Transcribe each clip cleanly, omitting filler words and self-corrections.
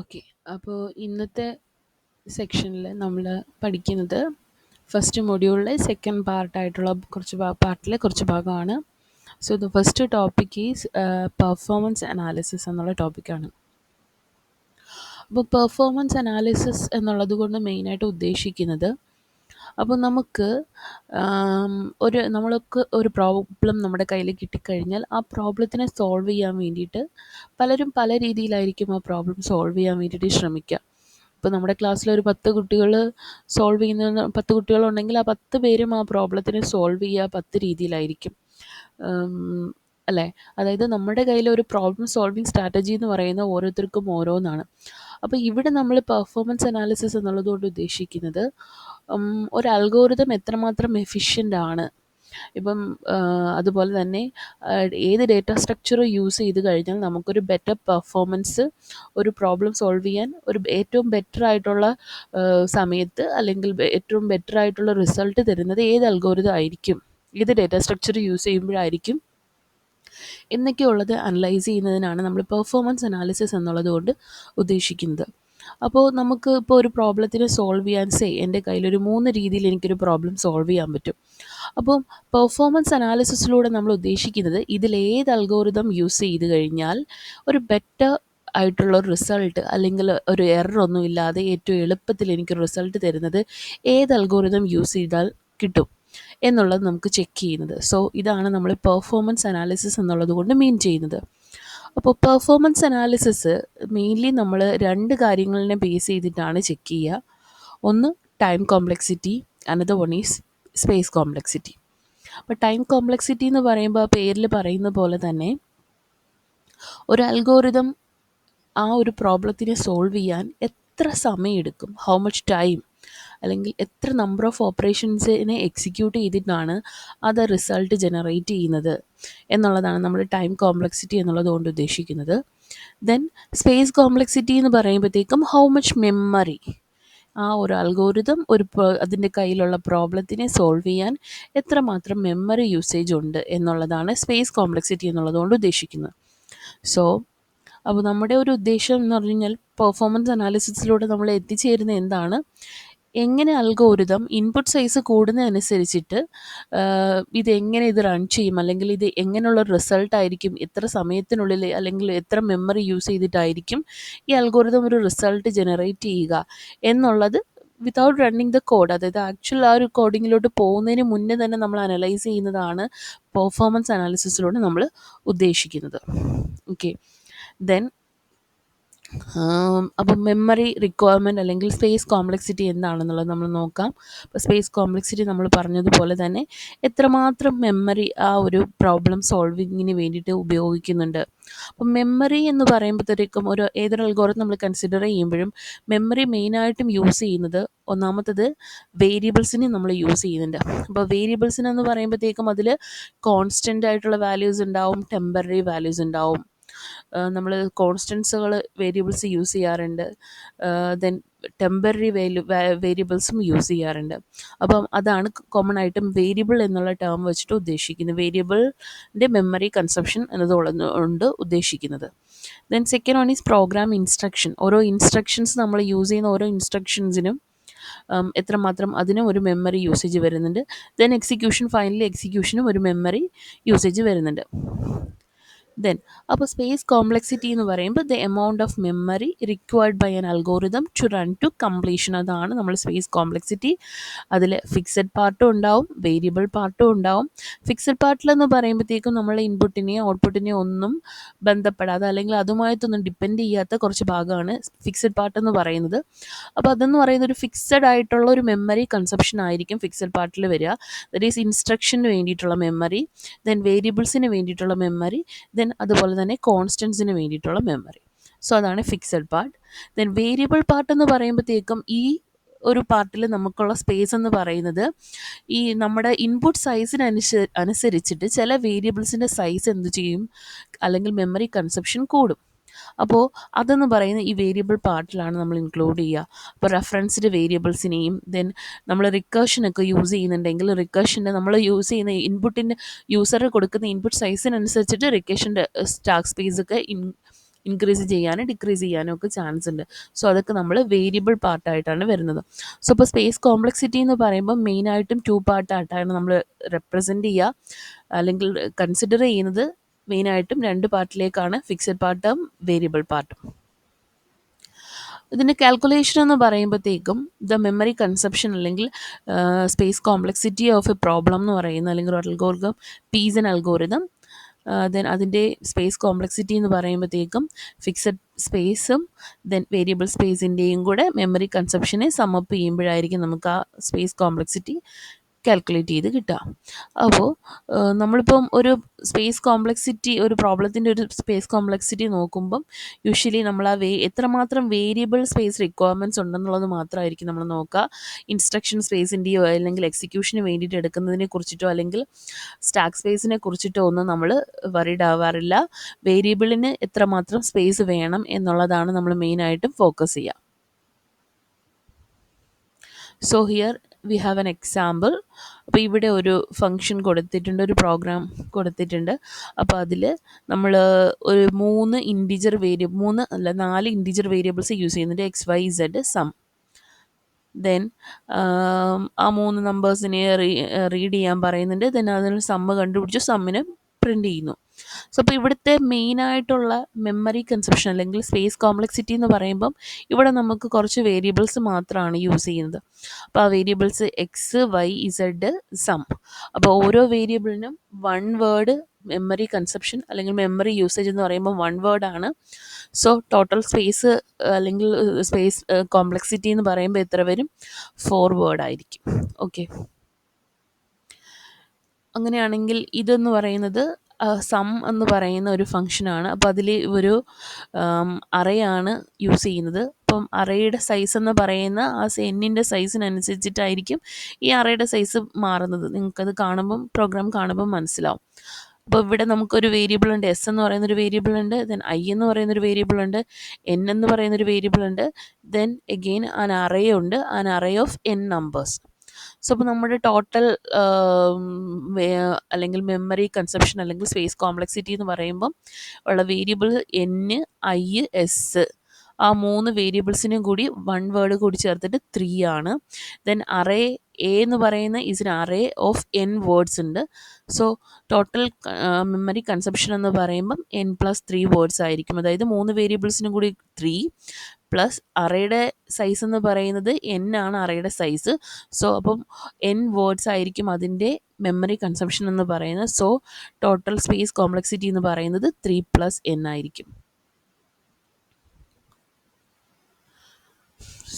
Okay. അപ്പോൾ ഇന്നത്തെ സെക്ഷനിൽ നമ്മൾ പഠിക്കുന്നത് ഫസ്റ്റ് മൊഡ്യൂളിലെ സെക്കൻഡ് പാർട്ടായിട്ടുള്ള പാർട്ടിലെ കുറച്ച് ഭാഗമാണ്. So the first topic is performance analysis എന്നുള്ള ടോപ്പിക്കാണ്. അപ്പോൾ പെർഫോമൻസ് അനാലിസിസ് എന്നുള്ളത് കൊണ്ട് മെയിനായിട്ട് ഉദ്ദേശിക്കുന്നത്, അപ്പോൾ നമുക്ക് നമ്മൾക്ക് ഒരു പ്രോബ്ലം നമ്മുടെ കയ്യിൽ കിട്ടിക്കഴിഞ്ഞാൽ ആ പ്രോബ്ലത്തിനെ സോൾവ് ചെയ്യാൻ വേണ്ടിയിട്ട് പലരും പല രീതിയിലായിരിക്കും ആ പ്രോബ്ലം സോൾവ് ചെയ്യാൻ വേണ്ടിയിട്ട് ശ്രമിക്കുക. ഇപ്പോൾ നമ്മുടെ ക്ലാസ്സിൽ ഒരു 10 കുട്ടികൾ സോൾവ് ചെയ്യുന്ന 10 കുട്ടികളുണ്ടെങ്കിൽ ആ 10 പേരും ആ പ്രോബ്ലത്തിനെ സോൾവ് ചെയ്യുക 10 രീതിയിലായിരിക്കും, അല്ലേ? അതായത് നമ്മുടെ കയ്യിൽ ഒരു പ്രോബ്ലം സോൾവിങ് സ്ട്രാറ്റജി എന്ന് പറയുന്ന ഓരോരുത്തർക്കും ഓരോന്നാണ്. അപ്പോൾ ഇവിടെ നമ്മൾ പെർഫോമൻസ് അനാലിസിസ് എന്നുള്ളതുകൊണ്ട് ഉദ്ദേശിക്കുന്നത് ഒരു അൽഗോരിതം എത്രമാത്രം എഫിഷ്യൻ്റ് ആണ്, ഇപ്പം അതുപോലെ തന്നെ ഏത് ഡേറ്റ സ്ട്രക്ചർ യൂസ് ചെയ്ത് കഴിഞ്ഞാൽ നമുക്കൊരു ബെറ്റർ പെർഫോമൻസ്, ഒരു പ്രോബ്ലം സോൾവ് ചെയ്യാൻ ഒരു ഏറ്റവും ബെറ്റർ ആയിട്ടുള്ള സമയത്ത് അല്ലെങ്കിൽ ഏറ്റവും ബെറ്റർ ആയിട്ടുള്ള റിസൾട്ട് തരുന്നത് ഏത് അൽഗോരിതം ആയിരിക്കും, ഏത് ഡേറ്റ സ്ട്രക്ചർ യൂസ് ചെയ്യുമ്പോഴായിരിക്കും എന്നൊക്കെയുള്ളത് അനലൈസ് ചെയ്യുന്നതിനാണ് നമ്മൾ പെർഫോമൻസ് അനാലിസിസ് എന്നുള്ളത് കൊണ്ട് ഉദ്ദേശിക്കുന്നത്. അപ്പോൾ നമുക്ക് ഇപ്പോൾ ഒരു പ്രോബ്ലത്തിന് സോൾവ് ചെയ്യാൻ എൻ്റെ കയ്യിലൊരു 3 രീതിയിൽ എനിക്കൊരു പ്രോബ്ലം സോൾവ് ചെയ്യാൻ പറ്റും. അപ്പം പെർഫോമൻസ് അനാലിസിസിലൂടെ നമ്മൾ ഉദ്ദേശിക്കുന്നത് ഇതിലേത് അൽഗോരിതം യൂസ് ചെയ്ത് കഴിഞ്ഞാൽ ഒരു ബെറ്റർ ആയിട്ടുള്ള ഒരു റിസൾട്ട് അല്ലെങ്കിൽ ഒരു എററൊന്നും ഇല്ലാതെ ഏറ്റവും എളുപ്പത്തിൽ എനിക്ക് റിസൾട്ട് തരുന്നത് ഏത് അൽഗോരിതം യൂസ് ചെയ്താൽ കിട്ടും എന്നുള്ളത് നമുക്ക് ചെക്ക് ചെയ്യുന്നത്. സോ ഇതാണ് നമ്മൾ പെർഫോമൻസ് അനാലിസിസ് എന്നുള്ളത് കൊണ്ട് മീൻ ചെയ്യുന്നത്. അപ്പോൾ പെർഫോമൻസ് അനാലിസിസ് മെയിൻലി നമ്മൾ 2 കാര്യങ്ങളിനെ ബേസ് ചെയ്തിട്ടാണ് ചെക്ക് ചെയ്യുക. ഒന്ന് time complexity, another one is space complexity. അപ്പോൾ ടൈം കോംപ്ലക്സിറ്റി എന്ന് പറയുമ്പോൾ ആ പേരിൽ പറയുന്ന പോലെ തന്നെ ഒരു അൽഗോരിതം ആ ഒരു പ്രോബ്ലത്തിനെ സോൾവ് ചെയ്യാൻ എത്ര സമയമെടുക്കും, ഹൗ മച്ച് ടൈം, അല്ലെങ്കിൽ എത്ര നമ്പർ ഓഫ് ഓപ്പറേഷൻസിനെ എക്സിക്യൂട്ട് ചെയ്തിട്ടാണ് അത് റിസൾട്ട് ജനറേറ്റ് ചെയ്യുന്നത് എന്നുള്ളതാണ് നമ്മൾ ടൈം കോംപ്ലക്സിറ്റി എന്നുള്ളത് കൊണ്ട് ഉദ്ദേശിക്കുന്നത്. ദെൻ സ്പേസ് കോംപ്ലക്സിറ്റി എന്ന് പറയുമ്പോഴത്തേക്കും ഹൗ മച്ച് മെമ്മറി ആ ഒരു അൽഗോരിതം അതിൻ്റെ കയ്യിലുള്ള പ്രോബ്ലത്തിനെ സോൾവ് ചെയ്യാൻ എത്രമാത്രം മെമ്മറി യൂസേജ് ഉണ്ട് എന്നുള്ളതാണ് സ്പേസ് കോംപ്ലക്സിറ്റി എന്നുള്ളതുകൊണ്ട് ഉദ്ദേശിക്കുന്നത്. സോ അപ്പോൾ നമ്മുടെ ഒരു ഉദ്ദേശം എന്ന് പറഞ്ഞു കഴിഞ്ഞാൽ പെർഫോമൻസ് അനാലിസിസിലൂടെ നമ്മൾ എത്തിച്ചേരുന്ന എന്താണ്, എങ്ങനെ അൽഗോരിതം ഇൻപുട്ട് സൈസ് കൂടുന്നതനുസരിച്ചിട്ട് ഇതെങ്ങനെ ഇത് റൺ ചെയ്യും, അല്ലെങ്കിൽ ഇത് എങ്ങനെയുള്ള റിസൾട്ടായിരിക്കും, എത്ര സമയത്തിനുള്ളിൽ അല്ലെങ്കിൽ എത്ര മെമ്മറി യൂസ് ചെയ്തിട്ടായിരിക്കും ഈ അൽഗോരിതം ഒരു റിസൾട്ട് ജനറേറ്റ് ചെയ്യുക എന്നുള്ളത് വിതൗട്ട് റണ്ണിങ് ദ കോഡ്, അതായത് ആക്ച്വൽ ആ ഒരു കോഡിങ്ങിലോട്ട് പോകുന്നതിന് മുന്നേ തന്നെ നമ്മൾ അനലൈസ് ചെയ്യുന്നതാണ് പെർഫോമൻസ് അനാലിസിസിലൂടെ നമ്മൾ ഉദ്ദേശിക്കുന്നത്. ഓക്കെ. ദെൻ അപ്പം മെമ്മറി റിക്വയർമെൻറ്റ് അല്ലെങ്കിൽ സ്പേസ് കോംപ്ലക്സിറ്റി എന്താണെന്നുള്ളത് നമ്മൾ നോക്കാം. അപ്പോൾ സ്പേസ് കോംപ്ലക്സിറ്റി നമ്മൾ പറഞ്ഞതുപോലെ തന്നെ എത്രമാത്രം മെമ്മറി ആ ഒരു പ്രോബ്ലം സോൾവിങ്ങിന് വേണ്ടിയിട്ട് ഉപയോഗിക്കുന്നുണ്ട്. അപ്പം മെമ്മറി എന്ന് പറയുമ്പോഴത്തേക്കും ഏതൊരു അൽഗോരിതം നമ്മൾ കൺസിഡർ ചെയ്യുമ്പോഴും മെമ്മറി മെയിനായിട്ടും യൂസ് ചെയ്യുന്നത്, ഒന്നാമത്തത് വേരിയബിൾസിനെ നമ്മൾ യൂസ് ചെയ്യുന്നുണ്ട്. അപ്പോൾ വേരിയബിൾസിനെന്ന് പറയുമ്പോഴത്തേക്കും അതിൽ കോൺസ്റ്റൻ്റ് ആയിട്ടുള്ള വാല്യൂസ് ഉണ്ടാവും, ടെമ്പററി വാല്യൂസ് ഉണ്ടാവും. നമ്മൾ കോൺസ്റ്റൻസുകൾ വേരിയബിൾസ് യൂസ് ചെയ്യാറുണ്ട്, ദെൻ ടെമ്പററി വേരിയബിൾസും യൂസ് ചെയ്യാറുണ്ട്. അപ്പം അതാണ് കോമൺ ആയിട്ടും വേരിയബിൾ എന്നുള്ള ടേം വെച്ചിട്ട് ഉദ്ദേശിക്കുന്നത്, വേരിയബിളിൻ്റെ മെമ്മറി കൺസപ്ഷൻ എന്നതുകൊണ്ട് ഉദ്ദേശിക്കുന്നത്. Then second one is program instruction. ഓരോ ഇൻസ്ട്രക്ഷൻസ് നമ്മൾ യൂസ് ചെയ്യുന്ന ഓരോ ഇൻസ്ട്രക്ഷൻസിനും എത്രമാത്രം അതിനും ഒരു മെമ്മറി യൂസേജ് വരുന്നുണ്ട്. ദെൻ എക്സിക്യൂഷൻ, ഫൈനലി എക്സിക്യൂഷനും ഒരു മെമ്മറി യൂസേജ് വരുന്നുണ്ട്. ദെൻ അപ്പോൾ സ്പേസ് കോംപ്ലക്സിറ്റി എന്ന് പറയുമ്പോൾ the amount of memory required by an algorithm to run to completion, അതാണ് നമ്മൾ സ്പേസ് കോംപ്ലക്സിറ്റി. അതിൽ ഫിക്സഡ് പാർട്ടും ഉണ്ടാവും, വേരിയബിൾ പാർട്ടും ഉണ്ടാവും. ഫിക്സഡ് പാർട്ടിലെന്ന് പറയുമ്പോഴത്തേക്കും നമ്മളെ ഇൻപുട്ടിനെയോ ഔട്ട്പുട്ടിനെയോ ഒന്നും ബന്ധപ്പെടാതെ അല്ലെങ്കിൽ അതുമായിട്ടൊന്നും ഡിപ്പെൻഡ് ചെയ്യാത്ത കുറച്ച് ഭാഗമാണ് ഫിക്സഡ് പാർട്ട് എന്ന് പറയുന്നത്. അപ്പോൾ അതെന്ന് പറയുന്നത് ഒരു ഫിക്സഡ് ആയിട്ടുള്ള ഒരു മെമ്മറി കൺസപ്ഷൻ ആയിരിക്കും ഫിക്സഡ് പാർട്ടിൽ വരിക. ദറ്റ് ഈസ് ഇൻസ്ട്രക്ഷന് വേണ്ടിയിട്ടുള്ള മെമ്മറി, ദെൻ വേരിയബിൾസിന് വേണ്ടിയിട്ടുള്ള മെമ്മറി, ദെൻ അതുപോലെ തന്നെ കോൺസ്റ്റൻസിന് വേണ്ടിയിട്ടുള്ള മെമ്മറി. സോ അതാണ് fixed part. Then variable part എന്ന് പറയുമ്പോഴത്തേക്കും ഈ ഒരു പാർട്ടിൽ നമുക്കുള്ള സ്പേസ് എന്ന് പറയുന്നത് ഈ നമ്മുടെ ഇൻപുട്ട് അനുസരിച്ചിട്ട് ചില വേരിയബിൾസിൻ്റെ സൈസ് എന്ത് ചെയ്യും, അല്ലെങ്കിൽ മെമ്മറി കൺസപ്ഷൻ കൂടും. അപ്പോൾ അതെന്ന് പറയുന്ന ഈ വേരിയബിൾ പാർട്ടിലാണ് നമ്മൾ ഇൻക്ലൂഡ് ചെയ്യുക. അപ്പോൾ റെഫറൻസ്ഡ് വേരിയബിൾസിനെയും, ദെൻ നമ്മൾ റിക്കേഷനൊക്കെ യൂസ് ചെയ്യുന്നുണ്ടെങ്കിൽ റിക്കേഷൻ്റെ നമ്മൾ യൂസ് ചെയ്യുന്ന ഇൻപുട്ടിൻ്റെ യൂസർ കൊടുക്കുന്ന ഇൻപുട്ട് സൈസിനനുസരിച്ചിട്ട് റിക്കേഷൻ്റെ സ്റ്റാക്ക് സ്പേസൊക്കെ ഇൻക്രീസ് ചെയ്യാനും ഡിക്രീസ് ചെയ്യാനും ഒക്കെ ചാൻസ് ഉണ്ട്. സോ അതൊക്കെ നമ്മൾ വേരിയബിൾ പാർട്ടായിട്ടാണ് വരുന്നത്. സോ ഇപ്പോൾ സ്പേസ് കോംപ്ലക്സിറ്റി എന്ന് പറയുമ്പോൾ മെയിനായിട്ടും 2 പാർട്ടായിട്ടാണ് നമ്മൾ റെപ്രസെൻറ്റ് ചെയ്യുക, അല്ലെങ്കിൽ കൺസിഡർ ചെയ്യുന്നത്. മെയിനായിട്ടും 2 പാർട്ടിലേക്കാണ്, ഫിക്സഡ് പാർട്ടും വേരിയബിൾ പാർട്ടും. ഇതിൻ്റെ കാൽക്കുലേഷൻ എന്ന് പറയുമ്പോഴത്തേക്കും ദ മെമ്മറി കൺസെപ്ഷൻ അല്ലെങ്കിൽ space complexity of A problem എന്ന് പറയുന്ന, അല്ലെങ്കിൽ ഒരു അൽഗോരിതം പീസൺ അൽഗോരിതം, ദെൻ അതിൻ്റെ സ്പേസ് കോംപ്ലക്സിറ്റി എന്ന് പറയുമ്പോഴത്തേക്കും ഫിക്സഡ് സ്പേസും ദെൻ വേരിയബിൾ സ്പേസിൻ്റെയും കൂടെ മെമ്മറി കൺസെപ്ഷനെ സമപ്പ് ചെയ്യുമ്പോഴായിരിക്കും നമുക്ക് ആ സ്പേസ് കോംപ്ലക്സിറ്റി കാൽക്കുലേറ്റ് ചെയ്ത് കിട്ടുക. അപ്പോൾ നമ്മളിപ്പം ഒരു സ്പേസ് കോംപ്ലക്സിറ്റി, ഒരു പ്രോബ്ലത്തിൻ്റെ ഒരു സ്പേസ് കോംപ്ലക്സിറ്റി നോക്കുമ്പം യൂഷ്വലി നമ്മൾ ആ എത്രമാത്രം വേരിയബിൾ സ്പേസ് റിക്വയർമെൻറ്റ്സ് ഉണ്ടെന്നുള്ളത് മാത്രമായിരിക്കും നമ്മൾ നോക്കുക. ഇൻസ്ട്രക്ഷൻ സ്പേസിൻ്റെയോ അല്ലെങ്കിൽ എക്സിക്യൂഷന് വേണ്ടിയിട്ട് എടുക്കുന്നതിനെ കുറിച്ചിട്ടോ അല്ലെങ്കിൽ സ്റ്റാക്ക് സ്പേസിനെ കുറിച്ചിട്ടോ ഒന്നും നമ്മൾ വറീഡ് ആവാറില്ല. വേരിയബിളിന് എത്രമാത്രം സ്പേസ് വേണം എന്നുള്ളതാണ് നമ്മൾ മെയിനായിട്ടും ഫോക്കസ് ചെയ്യുക. So here we have an example. അപ്പോൾ ഇവിടെ ഒരു ഫങ്ഷൻ കൊടുത്തിട്ടുണ്ട്, ഒരു പ്രോഗ്രാം കൊടുത്തിട്ടുണ്ട്. അപ്പോൾ അതിൽ നമ്മൾ ഒരു 3 integer variable, 4 integer variables use ചെയ്യുന്നുണ്ട്, XYZ സം. ദെൻ ആ 3 നമ്പേഴ്സിനെ റീഡ് ചെയ്യാൻ പറയുന്നുണ്ട്. ദെൻ അതിന് സമ്മ് കണ്ടുപിടിച്ച് സമ്മിനെ പ്രിൻ്റ് ചെയ്യുന്നു. സോ അപ്പോൾ ഇവിടുത്തെ മെയിനായിട്ടുള്ള മെമ്മറി കൺസെപ്ഷൻ അല്ലെങ്കിൽ സ്പേസ് കോംപ്ലക്സിറ്റി എന്ന് പറയുമ്പം ഇവിടെ നമുക്ക് കുറച്ച് വേരിയബിൾസ് മാത്രമാണ് യൂസ് ചെയ്യുന്നത്. അപ്പോൾ ആ വേരിയബിൾസ് XYZ സം. അപ്പോൾ ഓരോ വേരിയബിളിനും 1 വേർഡ് മെമ്മറി കൺസെപ്ഷൻ അല്ലെങ്കിൽ മെമ്മറി യൂസേജ് എന്ന് പറയുമ്പോൾ 1 വേർഡാണ്. സോ ടോട്ടൽ സ്പേസ് അല്ലെങ്കിൽ സ്പേസ് കോംപ്ലക്സിറ്റി എന്ന് പറയുമ്പോൾ എത്ര വരും? 4 വേർഡായിരിക്കും. ഓക്കെ, അങ്ങനെയാണെങ്കിൽ ഇതെന്ന് പറയുന്നത് സം എന്ന് പറയുന്ന ഒരു ഫങ്ഷനാണ്. അപ്പോൾ അതിൽ ഒരു അറേയാണ് യൂസ് ചെയ്യുന്നത്. അപ്പം അറേയുടെ സൈസ് എന്ന് പറയുന്ന ആ എന്നിൻ്റെ സൈസിനനുസരിച്ചിട്ടായിരിക്കും ഈ അറേയുടെ സൈസ് മാറുന്നത്. നിങ്ങൾക്കത് കാണുമ്പം, പ്രോഗ്രാം കാണുമ്പം മനസ്സിലാവും. അപ്പോൾ ഇവിടെ നമുക്കൊരു വേരിയബിൾ ഉണ്ട്, എസ് എന്ന് പറയുന്നൊരു വേരിയബിൾ ഉണ്ട്, ദെൻ ഐ എന്ന് പറയുന്നൊരു വേരിയബിൾ ഉണ്ട്, എൻ എന്ന് പറയുന്നൊരു വേരിയബിൾ ഉണ്ട്, ദെൻ എഗെയിൻ ആൻ അറേ ഉണ്ട്, an array of n numbers. So അപ്പോൾ നമ്മുടെ ടോട്ടൽ അല്ലെങ്കിൽ മെമ്മറി കൺസെപ്ഷൻ അല്ലെങ്കിൽ സ്പേസ് കോംപ്ലക്സിറ്റി എന്ന് പറയുമ്പം ഉള്ള വേരിയബിൾ n, ഐ, എസ്, ആ 3 വേരിയബിൾസിനും കൂടി 1 വേർഡ് കൂടി ചേർത്തിട്ട് 3 ആണ്. ദെൻ അറേ എ എന്ന് പറയുന്ന is array of n words ഉണ്ട്. സോ ടോട്ടൽ മെമ്മറി കൺസെപ്ഷൻ എന്ന് പറയുമ്പം n+3 വേർഡ്സ് ആയിരിക്കും. അതായത് 3 വേരിയബിൾസിനും കൂടി 3 പ്ലസ് അറേയുടെ സൈസ് എന്ന് പറയുന്നത് n ആണ് അറേയുടെ സൈസ്. സോ അപ്പം n വേർഡ്സ് ആയിരിക്കും അതിൻ്റെ മെമ്മറി കൺസെപ്ഷൻ എന്ന് പറയുന്നത്. സോ ടോട്ടൽ സ്പേസ് കോംപ്ലക്സിറ്റി എന്ന് പറയുന്നത് 3+n ആയിരിക്കും.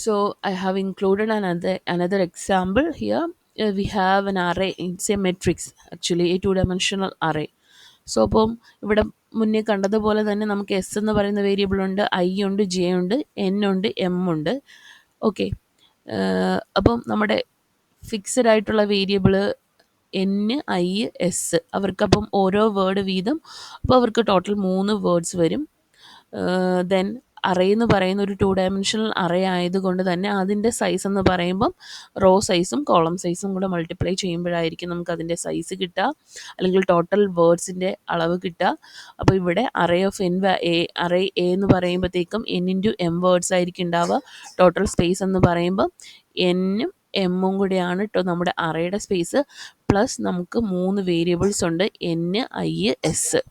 So I have included another example here. We have an array, it's a matrix, actually a 2-dimensional array. So അപ്പം ഇവിടെ മുന്നേ കണ്ടതുപോലെ തന്നെ നമുക്ക് എസ് എന്ന് പറയുന്ന വേരിയബിൾ ഉണ്ട്, ഐ ഉണ്ട്, ജെ ഉണ്ട്, എൻ ഉണ്ട്, എം ഉണ്ട്. ഓക്കെ, അപ്പം നമ്മുടെ ഫിക്സഡ് ആയിട്ടുള്ള വേരിയബിള് എൻ, ഐ, എസ്, അവർക്കപ്പം ഓരോ വേർഡ് വീതം. അപ്പോൾ അവർക്ക് ടോട്ടൽ 3 വേർഡ്സ് വരും. ദെൻ അറേ എന്ന് പറയുന്ന ഒരു 2-dimensional അറേ ആയതുകൊണ്ട് തന്നെ അതിൻ്റെ സൈസ് എന്ന് പറയുമ്പം റോ സൈസും കോളം സൈസും കൂടെ മൾട്ടിപ്ലൈ ചെയ്യുമ്പോഴായിരിക്കും നമുക്ക് അതിൻ്റെ സൈസ് കിട്ടുക, അല്ലെങ്കിൽ ടോട്ടൽ വേർഡ്സിൻ്റെ അളവ് കിട്ടുക. അപ്പോൾ ഇവിടെ array of N array A എന്ന് പറയുമ്പോഴത്തേക്കും n×m വേർഡ്സ് ആയിരിക്കും ഉണ്ടാവുക. ടോട്ടൽ സ്പേസ് എന്ന് പറയുമ്പം എന്നും എമ്മും കൂടെയാണ് കേട്ടോ നമ്മുടെ അറേയുടെ സ്പേസ്. പ്ലസ് നമുക്ക് 3 വേരിയബിൾസ് ഉണ്ട്, n, ഐ, എസ്.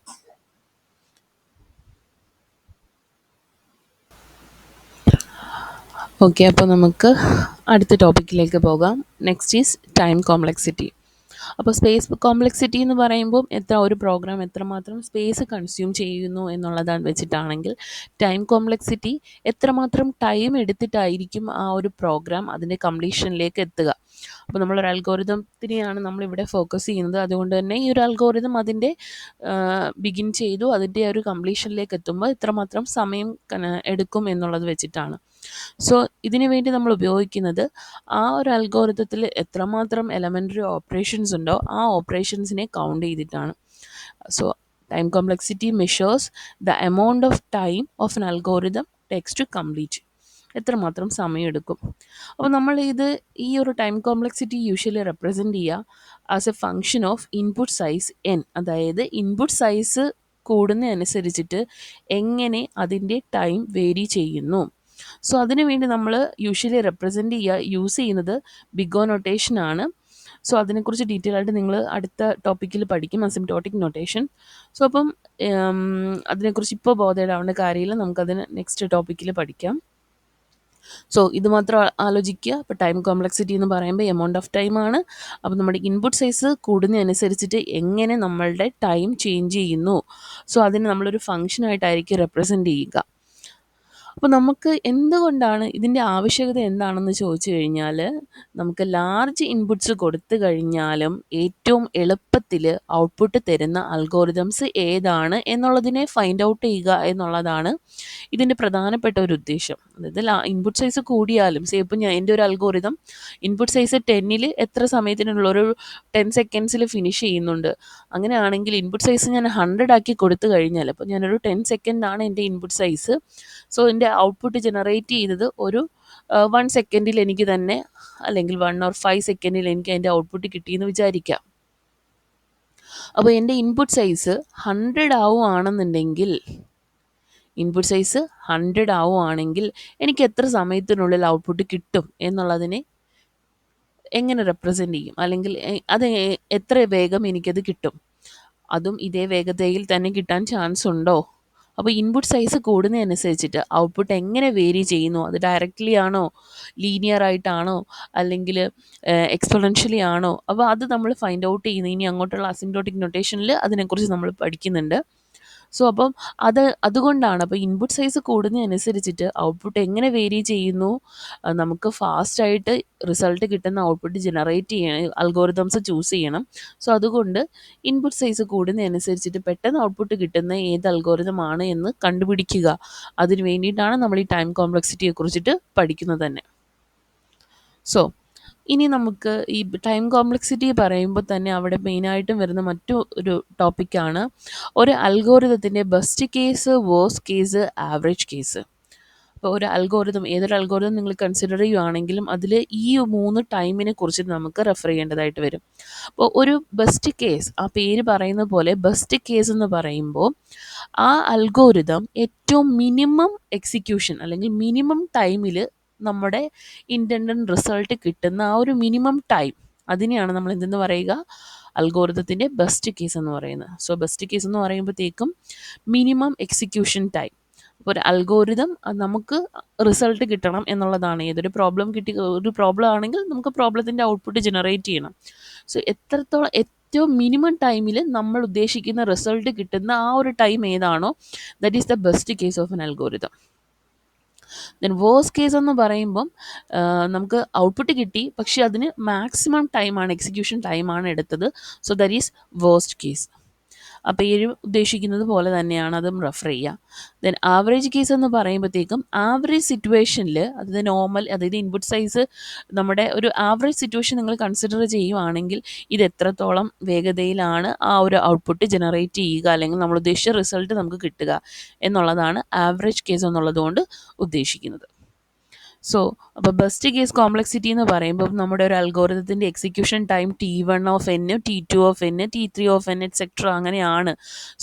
ഓക്കെ, അപ്പോൾ നമുക്ക് അടുത്ത ടോപ്പിക്കിലേക്ക് പോകാം. Next is time complexity. അപ്പോൾ സ്പേസ് കോംപ്ലക്സിറ്റി എന്ന് പറയുമ്പോൾ ഒരു പ്രോഗ്രാം എത്രമാത്രം സ്പേസ് കൺസ്യൂം ചെയ്യുന്നു എന്നുള്ളതാണ് വെച്ചിട്ടാണെങ്കിൽ, ടൈം കോംപ്ലക്സിറ്റി എത്രമാത്രം ടൈം എടുത്തിട്ടായിരിക്കും ആ ഒരു പ്രോഗ്രാം അതിൻ്റെ കംപ്ലീഷനിലേക്ക് എത്തുക. അപ്പോൾ നമ്മളൊരു അൽഗോരിതത്തിനെയാണ് നമ്മളിവിടെ ഫോക്കസ് ചെയ്യുന്നത്. അതുകൊണ്ട് തന്നെ ഈ ഒരു അൽഗോരിതം അതിൻ്റെ ബിഗിൻ ചെയ്തു അതിൻ്റെ ഒരു കംപ്ലീഷനിലേക്ക് എത്തുമ്പോൾ എത്രമാത്രം സമയം എടുക്കും എന്നുള്ളത് വെച്ചിട്ടാണ്. സോ ഇതിനു വേണ്ടി നമ്മൾ ഉപയോഗിക്കുന്നത് ആ ഒരു അൽഗോരിതത്തിൽ എത്രമാത്രം എലമെൻ്ററി ഓപ്പറേഷൻസ് ഉണ്ടോ ആ ഓപ്പറേഷൻസിനെ കൗണ്ട് ചെയ്തിട്ടാണ്. So time complexity measures the amount of time of an algorithm takes to complete. എത്രമാത്രം സമയമെടുക്കും. അപ്പോൾ നമ്മൾ ഈ ഒരു ടൈം കോംപ്ലക്സിറ്റി യൂഷ്വലി റെപ്രസെൻറ്റ് ചെയ്യുക as a function of input size n. അതായത് ഇൻപുട്ട് സൈസ് കൂടുന്നതനുസരിച്ചിട്ട് എങ്ങനെ അതിൻ്റെ ടൈം വേരി ചെയ്യുന്നു. സോ അതിനു വേണ്ടി നമ്മൾ യൂഷ്വലി യൂസ് ചെയ്യുന്നത് ബിഗ് O നൊട്ടേഷനാണ്. സോ അതിനെക്കുറിച്ച് ഡീറ്റെയിൽ ആയിട്ട് നിങ്ങൾ അടുത്ത ടോപ്പിക്കിൽ പഠിക്കും, അസിംപ്റ്റോട്ടിക് നൊട്ടേഷൻ. സോ അപ്പം അതിനെക്കുറിച്ച് ഇപ്പോൾ ബോധേഡാവേണ്ട കാര്യമില്ല, നമുക്കതിന് നെക്സ്റ്റ് ടോപ്പിക്കിൽ പഠിക്കാം. സോ ഇത് മാത്രം ആലോചിക്കുക. ഇപ്പോൾ ടൈം കോംപ്ലക്സിറ്റി എന്ന് പറയുമ്പോൾ എമൗണ്ട് ഓഫ് ടൈം ആണ്. അപ്പോൾ നമ്മുടെ ഇൻപുട്ട് സൈസ് കൂടുന്നതനുസരിച്ചിട്ട് എങ്ങനെ നമ്മളുടെ ടൈം ചേഞ്ച് ചെയ്യുന്നു, സോ അതിന് നമ്മളൊരു ഫങ്ഷനായിട്ടായിരിക്കും റെപ്രസെൻ്റ് ചെയ്യുക. അപ്പോൾ നമുക്ക് എന്തുകൊണ്ടാണ് ഇതിൻ്റെ ആവശ്യകത എന്താണെന്ന് ചോദിച്ചു കഴിഞ്ഞാൽ, നമുക്ക് ലാർജ് ഇൻപുട്സ് കൊടുത്തു കഴിഞ്ഞാലും ഏറ്റവും എളുപ്പത്തിൽ ഔട്ട്പുട്ട് തരുന്ന അൽഗോരിതംസ് ഏതാണ് എന്നുള്ളതിനെ ഫൈൻഡ് ഔട്ട് ചെയ്യുക എന്നുള്ളതാണ് ഇതിൻ്റെ പ്രധാനപ്പെട്ട ഒരു ഉദ്ദേശം. അതായത് ഇൻപുട്ട് സൈസ് കൂടിയാലും ഇപ്പോൾ എൻ്റെ ഒരു അൽഗോരിതം ഇൻപുട്ട് സൈസ് 10ൽ എത്ര സമയത്തിനുള്ള ഒരു 10 സെക്കൻഡ്സിൽ ഫിനിഷ് ചെയ്യുന്നുണ്ട്. അങ്ങനെയാണെങ്കിൽ ഇൻപുട്ട് സൈസ് ഞാൻ 100 ആക്കി കൊടുത്തു കഴിഞ്ഞാൽ, അപ്പോൾ ഞാനൊരു 10 സെക്കൻഡാണ് എൻ്റെ ഇൻപുട്ട് സൈസ്. സോ എൻ്റെ ഔട്ട്പുട്ട് ജനറേറ്റ് ചെയ്തത് ഒരു 1 സെക്കൻഡിൽ എനിക്ക് തന്നെ, അല്ലെങ്കിൽ 1 or 5 സെക്കൻഡിൽ എനിക്ക് അതിൻ്റെ ഔട്ട്പുട്ട് കിട്ടിയെന്ന് വിചാരിക്കാം. അപ്പോൾ എൻ്റെ ഇൻപുട്ട് സൈസ് 100 ആവുകയാണെന്നുണ്ടെങ്കിൽ എനിക്ക് എത്ര സമയത്തിനുള്ളിൽ ഔട്ട്പുട്ട് കിട്ടും എന്നുള്ളതിനെ എങ്ങനെ റെപ്രസെൻ്റ് ചെയ്യും, അല്ലെങ്കിൽ അത് എത്ര വേഗം എനിക്കത് കിട്ടും, അതും ഇതേ വേഗതയിൽ തന്നെ കിട്ടാൻ ചാൻസ് ഉണ്ടോ? അപ്പോൾ ഇൻപുട്ട് സൈസ് കൂടുന്നതനുസരിച്ചിട്ട് ഔട്ട്പുട്ട് എങ്ങനെ വേരി ചെയ്യുന്നു, അത് ഡയറക്റ്റ്ലി ആണോ, ലീനിയർ ആയിട്ടാണോ, അല്ലെങ്കിൽ എക്സ്പൊണൻഷ്യലി ആണോ, അപ്പോൾ അത് നമ്മൾ ഫൈൻഡ് ഔട്ട് ചെയ്യുന്നത് ഇനി അങ്ങോട്ടുള്ള അസിംപ്റ്റോട്ടിക് നൊട്ടേഷനിൽ അതിനെക്കുറിച്ച് നമ്മൾ പഠിക്കുന്നുണ്ട്. സോ അപ്പം അതുകൊണ്ടാണ് അപ്പോൾ ഇൻപുട്ട് സൈസ് കൂടുന്നതനുസരിച്ചിട്ട് ഔട്ട്പുട്ട് എങ്ങനെ വേരി ചെയ്യുന്നു, നമുക്ക് ഫാസ്റ്റായിട്ട് റിസൾട്ട് കിട്ടുന്ന ഔട്ട്പുട്ട് ജനറേറ്റ് ചെയ്യണം, അൽഗോരിതംസ് ചൂസ് ചെയ്യണം. സോ അതുകൊണ്ട് ഇൻപുട്ട് സൈസ് കൂടുന്നതനുസരിച്ചിട്ട് പെട്ടെന്ന് ഔട്ട്പുട്ട് കിട്ടുന്ന ഏത് അൽഗോരിതം ആണ് എന്ന് കണ്ടുപിടിക്കുക. അതിന് വേണ്ടിയിട്ടാണ് നമ്മൾ ഈ ടൈം കോംപ്ലക്സിറ്റിയെ കുറിച്ചിട്ട് പഠിക്കുന്നത് തന്നെ. സോ ഇനി നമുക്ക് ഈ ടൈം കോംപ്ലക്സിറ്റി പറയുമ്പോൾ തന്നെ അവിടെ മെയിനായിട്ടും വരുന്ന മറ്റൊരു ടോപ്പിക്കാണ് ഒരു അൽഗോരിതത്തിൻ്റെ best case, worst case, average case. അപ്പോൾ ഒരു അൽഗോരിതം, ഏതൊരു അൽഗോരിതം നിങ്ങൾ കൺസിഡർ ചെയ്യുകയാണെങ്കിലും അതിൽ ഈ 3 ടൈമിനെ കുറിച്ച് നമുക്ക് റെഫർ ചെയ്യേണ്ടതായിട്ട് വരും. അപ്പോൾ ഒരു ബെസ്റ്റ് കേസ്, ആ പേര് പറയുന്ന പോലെ ബെസ്റ്റ് കേസ് എന്ന് പറയുമ്പോൾ ആ അൽഗോരിതം ഏറ്റവും മിനിമം എക്സിക്യൂഷൻ അല്ലെങ്കിൽ മിനിമം ടൈമിൽ നമ്മുടെ ഇൻറ്റൻഡഡ് റിസൾട്ട് കിട്ടുന്ന ആ ഒരു മിനിമം ടൈം, അതിനെയാണ് നമ്മൾ എന്തെന്ന് പറയുക, അൽഗോരിതത്തിൻ്റെ ബെസ്റ്റ് കേസ് എന്ന് പറയുന്നത്. സോ ബെസ്റ്റ് കേസ് എന്ന് പറയുമ്പോഴത്തേക്കും മിനിമം എക്സിക്യൂഷൻ ടൈം. അപ്പോൾ ഒരു അൽഗോരിതം നമുക്ക് റിസൾട്ട് കിട്ടണം എന്നുള്ളതാണ്. ഏതൊരു ഒരു പ്രോബ്ലം ആണെങ്കിൽ നമുക്ക് പ്രോബ്ലത്തിൻ്റെ ഔട്ട്പുട്ട് ജനറേറ്റ് ചെയ്യണം. സോ ഏറ്റവും മിനിമം ടൈമിൽ നമ്മൾ ഉദ്ദേശിക്കുന്ന റിസൾട്ട് കിട്ടുന്ന ആ ഒരു ടൈം ഏതാണോ, that is the best case of an algorithm. Then worst case എന്ന് പറയുമ്പം നമുക്ക് ഔട്ട്പുട്ട് കിട്ടി, പക്ഷേ അതിന് മാക്സിമം ടൈമാണ്, എക്സിക്യൂഷൻ ടൈമാണ് എടുത്തത്. So that is worst case. ആ പേര് ഉദ്ദേശിക്കുന്നത് പോലെ തന്നെയാണ് അതും റെഫർ ചെയ്യുക. ദെൻ ആവറേജ് കേസ് എന്ന് പറയുമ്പോഴത്തേക്കും ആവറേജ് സിറ്റുവേഷനിൽ, അതായത് നോർമൽ, അതായത് ഇൻപുട്ട് സൈസ് നമ്മുടെ ഒരു ആവറേജ് സിറ്റുവേഷൻ നിങ്ങൾ കൺസിഡർ ചെയ്യുവാണെങ്കിൽ ഇത് എത്രത്തോളം വേഗതയിലാണ് ആ ഒരു ഔട്ട്പുട്ട് ജനറേറ്റ് ചെയ്യുക, അല്ലെങ്കിൽ നമ്മൾ ഉദ്ദേശിച്ച റിസൾട്ട് നമുക്ക് കിട്ടുക എന്നുള്ളതാണ് ആവറേജ് കേസ് എന്നുള്ളതുകൊണ്ട് ഉദ്ദേശിക്കുന്നത്. സോ അപ്പോൾ ബെസ്റ്റ് കേസ് കോംപ്ലക്സിറ്റി എന്ന് പറയുമ്പോൾ നമ്മുടെ ഒരു അൽഗോരിതത്തിൻ്റെ execution time T1 of n, T2 of n, T3 of n etcetera അങ്ങനെയാണ്.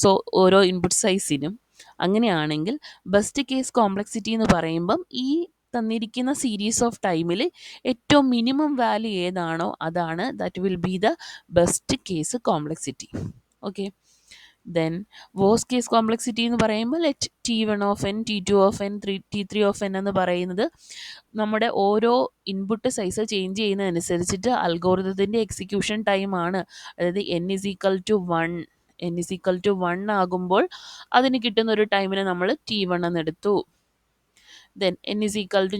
സോ ഓരോ ഇൻപുട്ട് സൈസിനും അങ്ങനെയാണെങ്കിൽ ബെസ്റ്റ് കേസ് കോംപ്ലക്സിറ്റി എന്ന് പറയുമ്പം ഈ തന്നിരിക്കുന്ന സീരീസ് ഓഫ് ടൈമിൽ ഏറ്റവും മിനിമം വാല്യൂ ഏതാണോ അതാണ്, that will be the best case complexity. Okay. Then worst case complexity എന്ന് പറയുമ്പോൾ let T1 of n, T2 of n, T3 of n എന്ന് പറയുന്നത് നമ്മുടെ ഓരോ ഇൻപുട്ട് സൈസ് ചേഞ്ച് ചെയ്യുന്നതനുസരിച്ചിട്ട് അൽഗോരിതത്തിൻ്റെ എക്സിക്യൂഷൻ ടൈമാണ്. അതായത് n=1 ആകുമ്പോൾ അതിന് കിട്ടുന്ന ഒരു ടൈമിനെ നമ്മൾ T1 എന്ന് എടുത്തു. ദെൻ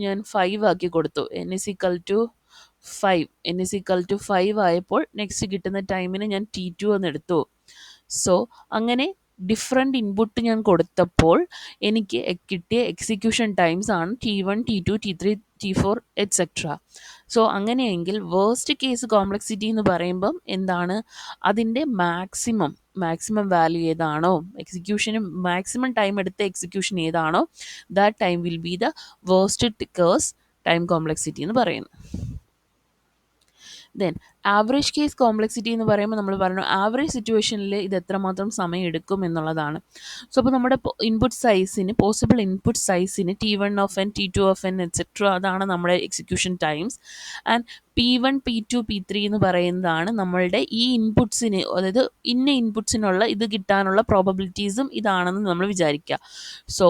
ഞാൻ 5 ആക്കി കൊടുത്തു. n=5 ആയപ്പോൾ നെക്സ്റ്റ് കിട്ടുന്ന ടൈമിന് ഞാൻ T2 എന്ന് എടുത്തു. സോ അങ്ങനെ ഡിഫറെൻറ്റ് ഇൻപുട്ട് ഞാൻ കൊടുത്തപ്പോൾ എനിക്ക് കിട്ടിയ എക്സിക്യൂഷൻ ടൈംസ് ആണ് T1, T2, T3, T4 etcetera. So അങ്ങനെയെങ്കിൽ വേഴ്സ്റ്റ് കേസ് കോംപ്ലക്സിറ്റി എന്ന് പറയുമ്പം എന്താണ്, അതിൻ്റെ മാക്സിമം വാല്യൂ ഏതാണോ, എക്സിക്യൂഷന് മാക്സിമം ടൈം എടുത്ത എക്സിക്യൂഷൻ ഏതാണോ, that time will be the worst case time complexity എന്ന് പറയുന്നത്. ദെൻ ആവറേജ് കേസ് കോംപ്ലക്സിറ്റി എന്ന് പറയുമ്പോൾ നമ്മൾ പറഞ്ഞു ആവറേജ് സിറ്റുവേഷനിൽ ഇത് എത്രമാത്രം സമയം എടുക്കും എന്നുള്ളതാണ്. സോ അപ്പോൾ നമ്മുടെ ഇൻപുട്ട് സൈസിന് പോസിബിൾ ഇൻപുട്ട് സൈസിന് T1 T2 എക്സെട്ര അതാണ് നമ്മുടെ execution times. And P1 P2 P3 എന്ന് പറയുന്നതാണ് നമ്മളുടെ ഈ ഇൻപുട്സിന്, അതായത് ഇന്ന ഇൻപുട്സിനുള്ള ഇത് കിട്ടാനുള്ള പ്രോബബിലിറ്റീസും ഇതാണെന്ന് നമ്മൾ വിചാരിക്കുക. സോ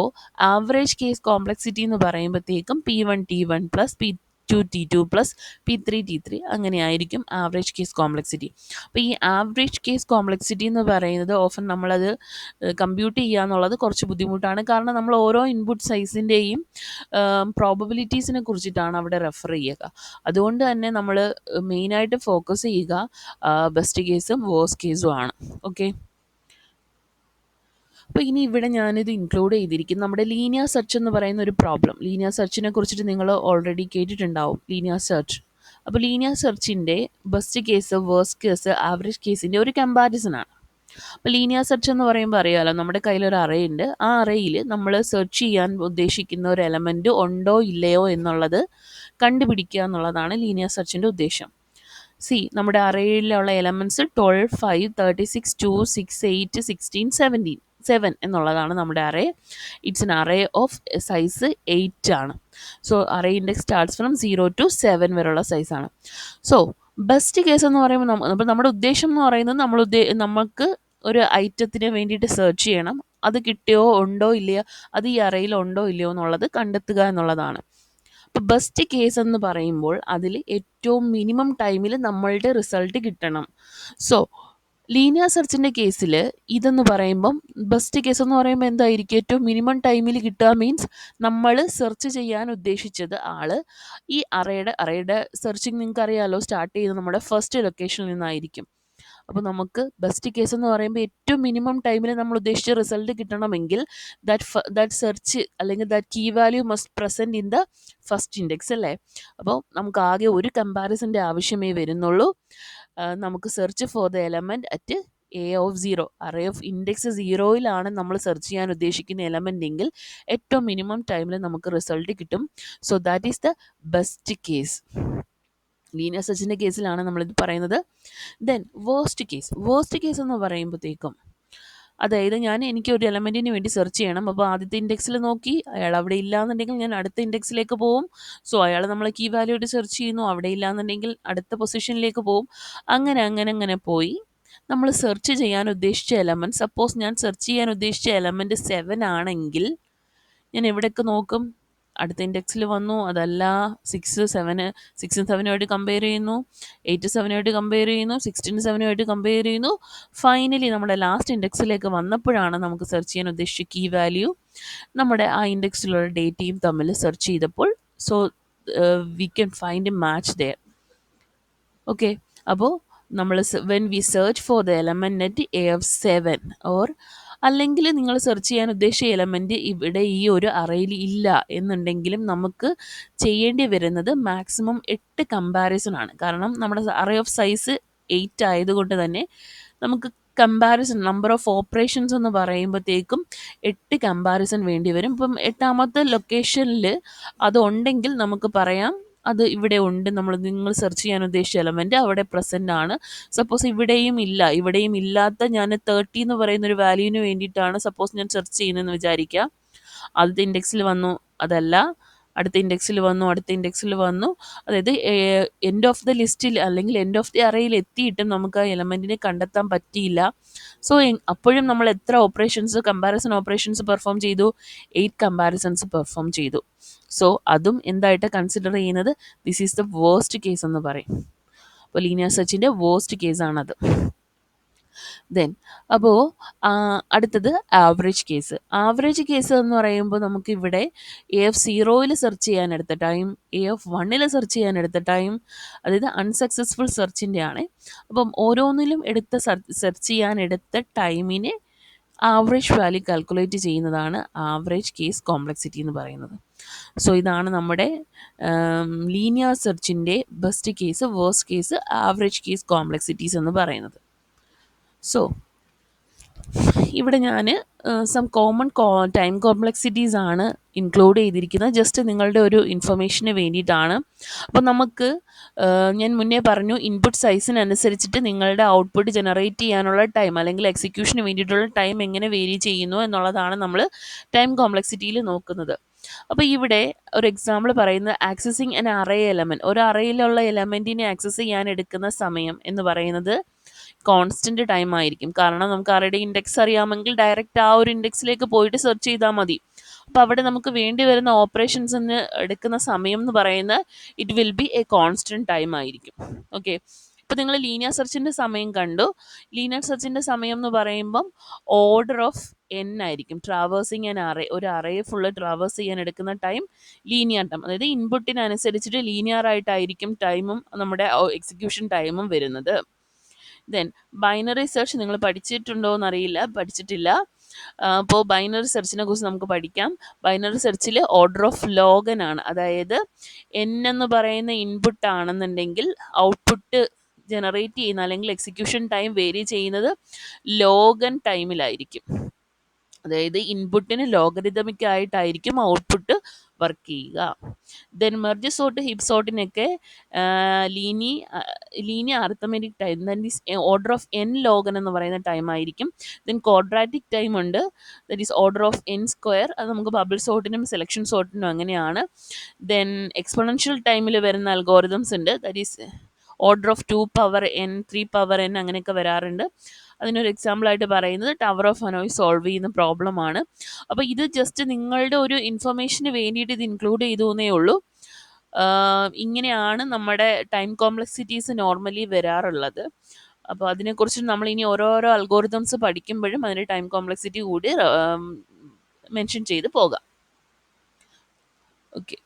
ആവറേജ് കേസ് കോംപ്ലക്സിറ്റി എന്ന് പറയുമ്പോഴത്തേക്കും P1 T1 plus P2 T2 plus P3 T3 അങ്ങനെയായിരിക്കും ആവറേജ് കേസ് കോംപ്ലക്സിറ്റി. അപ്പോൾ ഈ ആവറേജ് കേസ് കോംപ്ലക്സിറ്റി എന്ന് പറയുന്നത് ഓഫൻ നമ്മളത് കമ്പ്യൂട്ട് ചെയ്യുക എന്നുള്ളത് കുറച്ച് ബുദ്ധിമുട്ടാണ്. കാരണം നമ്മൾ ഓരോ ഇൻപുട്ട് സൈസിൻ്റെയും പ്രോബബിലിറ്റീസിനെ കുറിച്ചിട്ടാണ് അവിടെ റെഫർ ചെയ്യുക. അതുകൊണ്ട് തന്നെ നമ്മൾ മെയിനായിട്ട് ഫോക്കസ് ചെയ്യുക ബെസ്റ്റ് കേസും വേഴ്സ്റ്റ് കേസും ആണ്. ഓക്കെ, അപ്പോൾ ഇനി ഇവിടെ ഞാനിത് ഇൻക്ലൂഡ് ചെയ്തിരിക്കും നമ്മുടെ ലീനിയർ സെർച്ച് എന്ന് പറയുന്ന ഒരു പ്രോബ്ലം. ലീനിയർ സെർച്ചിനെ കുറിച്ചിട്ട് നിങ്ങൾ ഓൾറെഡി കേട്ടിട്ടുണ്ടാവും, ലീനിയർ സെർച്ച്. അപ്പോൾ ലീനിയർ സെർച്ചിൻ്റെ best case, worst case, average കേസിൻ്റെ ഒരു കമ്പാരിസൺ ആണ്. അപ്പോൾ ലീനിയർ സെർച്ച് എന്ന് പറയുമ്പോൾ അറിയാമല്ലോ, നമ്മുടെ കയ്യിലൊരു അറേ ഉണ്ട്. ആ അറേയിൽ നമ്മൾ സെർച്ച് ചെയ്യാൻ ഉദ്ദേശിക്കുന്ന ഒരു എലമെൻറ്റ് ഉണ്ടോ ഇല്ലയോ എന്നുള്ളത് കണ്ടുപിടിക്കുക എന്നുള്ളതാണ് ലീനിയർ സെർച്ചിൻ്റെ ഉദ്ദേശം. നമ്മുടെ അറേയിലുള്ള എലമെൻറ്റ്സ് 12, 5, 36, 2, 6, 8, 16, 17, 7 എന്നുള്ളതാണ് നമ്മുടെ array. It's an array of size 8 ആണ്. So array index starts from 0 to 7 വരെയുള്ള സൈസാണ്. സോ ബെസ്റ്റ് കേസ് എന്ന് പറയുമ്പോൾ അപ്പോൾ നമ്മുടെ ഉദ്ദേശം എന്ന് പറയുന്നത് നമുക്ക് ഒരു ഐറ്റത്തിന് വേണ്ടിയിട്ട് സെർച്ച് ചെയ്യണം, അത് കിട്ടിയോ ഉണ്ടോ ഇല്ലയോ, അത് ഈ അറേയിൽ ഉണ്ടോ ഇല്ലയോ എന്നുള്ളത് കണ്ടെത്തുക എന്നുള്ളതാണ്. അപ്പോൾ ബെസ്റ്റ് കേസ് എന്ന് പറയുമ്പോൾ അതിൽ ഏറ്റവും മിനിമം ടൈമിൽ നമ്മളുടെ റിസൾട്ട് കിട്ടണം. സോ ലീനിയർ സെർച്ചിൻ്റെ കേസിൽ ഇതെന്ന് പറയുമ്പം ബെസ്റ്റ് കേസ് എന്ന് പറയുമ്പോൾ എന്തായിരിക്കും, ഏറ്റവും മിനിമം ടൈമിൽ കിട്ടുക മീൻസ് നമ്മൾ സെർച്ച് ചെയ്യാൻ ഉദ്ദേശിച്ചത് ഈ അറേയുടെ സെർച്ചിങ് നിങ്ങൾക്ക് അറിയാമല്ലോ, സ്റ്റാർട്ട് ചെയ്ത് നമ്മുടെ ഫസ്റ്റ് ലൊക്കേഷനിൽ നിന്നായിരിക്കും. അപ്പോൾ നമുക്ക് ബെസ്റ്റ് കേസ് എന്ന് പറയുമ്പോൾ ഏറ്റവും മിനിമം ടൈമിൽ നമ്മൾ ഉദ്ദേശിച്ച റിസൾട്ട് കിട്ടണമെങ്കിൽ ദാറ്റ് സെർച്ച് അല്ലെങ്കിൽ that key value must present in the first index അല്ലേ. അപ്പോൾ നമുക്ക് ആകെ ഒരു കമ്പാരിസൻ്റെ ആവശ്യമേ വരുന്നുള്ളൂ. നമുക്ക് search for the element at A(0), array of index 0യിലാണ് നമ്മൾ സെർച്ച് ചെയ്യാൻ ഉദ്ദേശിക്കുന്ന എലമെൻ്റ് എങ്കിൽ ഏറ്റവും മിനിമം ടൈമിൽ നമുക്ക് റിസൾട്ട് കിട്ടും. So that is the best case. Linear സെർച്ചിൻ്റെ കേസിലാണ് നമ്മളിത് പറയുന്നത്. ദെൻ വേഴ്സ്റ്റ് കേസ് എന്ന് പറയുമ്പോഴത്തേക്കും, അതായത് എനിക്ക് ഒരു എലമെൻറ്റിന് വേണ്ടി സെർച്ച് ചെയ്യണം. അപ്പോൾ ആദ്യത്തെ ഇൻഡെക്സിൽ നോക്കി, അയാൾ അവിടെ ഇല്ലാന്നുണ്ടെങ്കിൽ ഞാൻ അടുത്ത ഇൻഡെക്സിലേക്ക് പോവും. സോ അയാൾ നമ്മളെ കീ വാല്യൂ ആയിട്ട് സെർച്ച് ചെയ്യുന്നു, അവിടെ ഇല്ലാന്നുണ്ടെങ്കിൽ അടുത്ത പൊസിഷനിലേക്ക് പോവും. അങ്ങനെ പോയി നമ്മൾ സെർച്ച് ചെയ്യാൻ ഉദ്ദേശിച്ച എലമെൻറ്റ്, സപ്പോസ് ഞാൻ സെർച്ച് ചെയ്യാൻ ഉദ്ദേശിച്ച എലമെൻറ്റ് 7 ആണെങ്കിൽ ഞാൻ എവിടെയൊക്കെ നോക്കും, അടുത്ത ഇൻഡെക്സിൽ വന്നു, അതല്ല 6, 7 കമ്പയർ ചെയ്യുന്നു, 8, 7 കമ്പയർ ചെയ്യുന്നു, 16, 7 കമ്പയർ ചെയ്യുന്നു. ഫൈനലി നമ്മുടെ ലാസ്റ്റ് ഇൻഡെക്സിലേക്ക് വന്നപ്പോഴാണ് നമുക്ക് സെർച്ച് ചെയ്യാൻ ഉദ്ദേശിച്ച കീ വാല്യൂ നമ്മുടെ ആ ഇൻഡെക്സിലുള്ള ഡേറ്റയും തമ്മിൽ സെർച്ച് ചെയ്തപ്പോൾ so we can find a match there. Okay, അപ്പോൾ നമ്മൾ when we search for the element at A(7) or അല്ലെങ്കിൽ നിങ്ങൾ സെർച്ച് ചെയ്യാൻ ഉദ്ദേശിച്ച എലമെൻറ്റ് ഇവിടെ ഈ ഒരു അറേയിൽ ഇല്ല എന്നുണ്ടെങ്കിലും നമുക്ക് ചെയ്യേണ്ടി വരുന്നത് മാക്സിമം 8 കമ്പാരിസൺ ആണ്. കാരണം നമ്മുടെ അറേ ഓഫ് സൈസ് 8 ആയതുകൊണ്ട് തന്നെ നമുക്ക് കമ്പാരിസൺ നമ്പർ ഓഫ് ഓപ്പറേഷൻസ് എന്ന് പറയുമ്പോഴത്തേക്കും 8 കമ്പാരിസൺ വേണ്ടി വരും. ഇപ്പം 8ാമത്തെ ലൊക്കേഷനിൽ അതുണ്ടെങ്കിൽ നമുക്ക് പറയാം അത് ഇവിടെ ഉണ്ട്, നിങ്ങൾ സെർച്ച് ചെയ്യാൻ ഉദ്ദേശിച്ച എലമെൻറ്റ് അവിടെ പ്രസൻ്റ് ആണ്. സപ്പോസ് ഇവിടെയും ഇല്ലാത്ത ഞാൻ 30 എന്ന് പറയുന്നൊരു വാല്യൂവിന് വേണ്ടിയിട്ടാണ് സപ്പോസ് ഞാൻ സെർച്ച് ചെയ്യുന്നതെന്ന് വിചാരിക്കുക. ആദ്യത്തെ ഇൻഡെക്സിൽ വന്നു, അതല്ല, അടുത്ത ഇൻഡെക്സിൽ വന്നു, അതായത് എൻഡ് ഓഫ് ദ ലിസ്റ്റിൽ അല്ലെങ്കിൽ എൻഡ് ഓഫ് ദി അറേയിൽ എത്തിയിട്ടും നമുക്ക് ആ എലമെൻറ്റിനെ കണ്ടെത്താൻ പറ്റിയില്ല. സോ അപ്പോഴും നമ്മൾ എത്ര കമ്പാരിസൺ ഓപ്പറേഷൻസ് പെർഫോം ചെയ്തു, 8 കമ്പാരിസൺസ് പെർഫോം ചെയ്തു. സോ അതും എന്തായിട്ട് കൺസിഡർ ചെയ്യുന്നത്, this is the worst case എന്ന് പറയും. അപ്പോൾ ലീനിയർ സെർച്ചിൻ്റെ വേഴ്സ്റ്റ് കേസാണത്. ദെൻ അപ്പോൾ അടുത്തത് ആവറേജ് കേസ് എന്ന് പറയുമ്പോൾ നമുക്കിവിടെ A(0)ൽ സെർച്ച് ചെയ്യാൻ എടുത്ത ടൈം, A(1)ൽ സെർച്ച് ചെയ്യാൻ എടുത്ത ടൈം, അതായത് അൺസക്സസ്ഫുൾ സെർച്ചിൻ്റെ ആണ്. അപ്പം ഓരോന്നിലും സെർച്ച് ചെയ്യാൻ എടുത്ത ടൈമിനെ ആവറേജ് വാല്യൂ കാൽക്കുലേറ്റ് ചെയ്യുന്നതാണ് ആവറേജ് കേസ് കോംപ്ലക്സിറ്റി എന്ന് പറയുന്നത്. സോ ഇതാണ് നമ്മുടെ ലീനിയർ സെർച്ചിൻ്റെ best case, worst case, average case complexities എന്ന് പറയുന്നത്. സോ ഇവിടെ ഞാൻ സം കോമൺ ടൈം കോംപ്ലക്സിറ്റീസ് ആണ് ഇൻക്ലൂഡ് ചെയ്തിരിക്കുന്നത് ജസ്റ്റ് നിങ്ങളുടെ ഒരു ഇൻഫർമേഷന് വേണ്ടിയിട്ടാണ്. അപ്പോൾ നമുക്ക് ഞാൻ മുന്നേ പറഞ്ഞു ഇൻപുട്ട് സൈസിനനുസരിച്ചിട്ട് നിങ്ങളുടെ ഔട്ട്പുട്ട് ജനറേറ്റ് ചെയ്യാനുള്ള ടൈം അല്ലെങ്കിൽ എക്സിക്യൂഷന് വേണ്ടിയിട്ടുള്ള ടൈം എങ്ങനെ വേരി ചെയ്യുന്നു എന്നുള്ളതാണ് നമ്മൾ ടൈം കോംപ്ലക്സിറ്റിയിൽ നോക്കുന്നത്. അപ്പോൾ ഇവിടെ ഒരു എക്സാമ്പിൾ പറയുന്നത് ആക്സസിങ് ആൻ അറേ എലമെൻറ്റ്, ഒരു അറേയിലുള്ള എലമെൻറ്റിനെ ആക്സസ് ചെയ്യാൻ എടുക്കുന്ന സമയം എന്ന് പറയുന്നത് കോൺസ്റ്റൻറ്റ് ടൈം ആയിരിക്കും. കാരണം നമുക്ക് അറേയുടെ ഇൻഡെക്സ് അറിയാമെങ്കിൽ ഡയറക്റ്റ് ആ ഒരു ഇൻഡെക്സിലേക്ക് പോയിട്ട് സെർച്ച് ചെയ്താൽ മതി. അപ്പോൾ അവിടെ നമുക്ക് വേണ്ടി വരുന്ന ഓപ്പറേഷൻസിന് എടുക്കുന്ന സമയം എന്ന് പറയുന്നത് it will be A constant time ആയിരിക്കും. ഓക്കെ, ഇപ്പോൾ നിങ്ങൾ ലീനിയർ സെർച്ചിൻ്റെ സമയം കണ്ടു. ലീനിയർ സെർച്ചിൻ്റെ സമയം എന്ന് പറയുമ്പം ഓർഡർ ഓഫ് എൻ ആയിരിക്കും. ട്രാവേഴ്സിങ് ആൻ അറേ, ഒരു അറേ ഫുള്ള് ട്രാവേഴ്സ് ചെയ്യാൻ എടുക്കുന്ന ടൈം ലീനിയർ ടൈം, അതായത് ഇൻപുട്ടിനനുസരിച്ചിട്ട് ലീനിയർ ആയിട്ടായിരിക്കും ടൈമും നമ്മുടെ എക്സിക്യൂഷൻ ടൈമും വരുന്നത്. ദെൻ ബൈനറി സെർച്ച് നിങ്ങൾ പഠിച്ചിട്ടുണ്ടോ എന്നറിയില്ല, പഠിച്ചിട്ടില്ല. അപ്പോൾ ബൈനറി സെർച്ചിനെ കുറിച്ച് നമുക്ക് പഠിക്കാം. ബൈനറി സെർച്ചിൽ ഓർഡർ ഓഫ് ലോഗൻ ആണ്, അതായത് എൻ എന്ന് പറയുന്ന ഇൻപുട്ട് ആണെന്നുണ്ടെങ്കിൽ ഔട്ട്പുട്ട് ജനറേറ്റ് ചെയ്യുന്ന അല്ലെങ്കിൽ എക്സിക്യൂഷൻ ടൈം വേരി ചെയ്യുന്നത് ലോഗൻ ടൈമിലായിരിക്കും. അതായത് ഇൻപുട്ടിന് ലോഗരിതമിക് ആയിട്ടായിരിക്കും ഔട്ട്പുട്ട് വർക്ക് ചെയ്യുക. ദെൻ മെർജ് സോർട്ട് ഹിപ്പ് സോർട്ടിനൊക്കെ linear arithmetic time, that is order of n log n എന്ന് പറയുന്ന ടൈം ആയിരിക്കും. ദെൻ ക്വാഡ്രാറ്റിക് ടൈം ഉണ്ട്, that is order of n square, അത് നമുക്ക് ബബിൾ സോർട്ടിനും സെലക്ഷൻ സോർട്ടിനും അങ്ങനെയാണ്. ദെൻ എക്സ്പൊണൻഷ്യൽ ടൈമിൽ വരുന്ന അൽഗോറിതംസ് ഉണ്ട്, that is order of 2 power N 3 power N അങ്ങനെയൊക്കെ വരാറുണ്ട്. അതിനൊരു എക്സാമ്പിളായിട്ട് പറയുന്നത് ടവർ ഓഫ് ഹനോയ് സോൾവ് ചെയ്യുന്ന പ്രോബ്ലമാണ്. അപ്പോൾ ഇത് ജസ്റ്റ് നിങ്ങളുടെ ഒരു ഇൻഫർമേഷന് വേണ്ടിയിട്ട് ഇത് ഇൻക്ലൂഡ് ചെയ്തു എന്നേ ഉള്ളൂ. ഇങ്ങനെയാണ് നമ്മുടെ ടൈം കോംപ്ലക്സിറ്റീസ് നോർമലി വരാറുള്ളത്. അപ്പോൾ അതിനെക്കുറിച്ച് നമ്മൾ ഇനി ഓരോരോ അൽഗോറിതംസ് പഠിക്കുമ്പോഴും അതിൻ്റെ ടൈം കോംപ്ലക്സിറ്റി കൂടി മെൻഷൻ ചെയ്ത് പോകാം. ഓക്കെ.